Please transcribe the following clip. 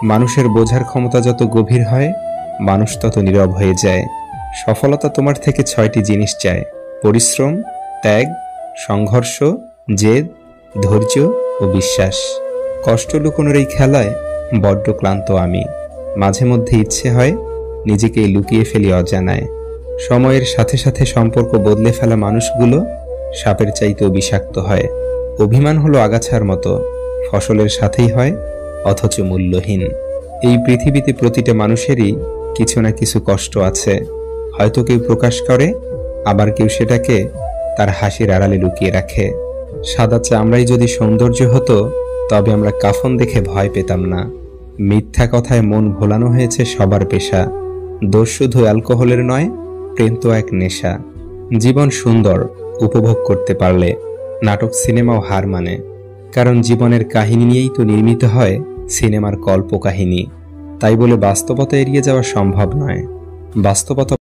মানুষের বোঝার ক্ষমতা যত গভীর হয়, মানুষ তত নীরব হয়ে যায়। সফলতা তোমার থেকে 6টি জিনিস চায়: পরিশ্রম, ত্যাগ, সংঘর্ষ, জেদ, ধৈর্য ও বিশ্বাস। কষ্ট লুকোনোর এই খেলায় বড্ড ক্লান্ত আমি। মাঝে মধ্যে ইচ্ছে হয় নিজেকেই লুকিয়ে ফেলি অজানায়। সময়ের সাথে সাথে সম্পর্ক বদলে ফেলা মানুষগুলো সাপের চাইতেও বিষাক্ত হয়। অভিমান হলো আগাছার মতো, ফসলের সাথেই হয় অথচ মূল্যহীন। এই পৃথিবীতে প্রতিটা মানুষেরই কিছু না কিছু কষ্ট আছে। হয়তো কেউ প্রকাশ করে, আবার কেউ সেটাকে তার হাসির আড়ালে লুকিয়ে রাখে। সাদা চামড়াই যদি সৌন্দর্য হতো, তবে আমরা কাফন দেখে ভয় পেতাম না। মিথ্যা কথায় মন ভোলানো হয়েছে সবার পেশা। দোষ শুধু অ্যালকোহলের নয়, প্রেম তো এক নেশা। জীবন সুন্দর উপভোগ করতে পারলে, নাটক সিনেমাও হার মানে। কারণ জীবনের কাহিনী নিয়েই তো নির্মিত হয় সিনেমার কল্পকাহিনী। তাই বলে বাস্তবতা এড়িয়ে যাওয়া সম্ভব নয়। বাস্তবতা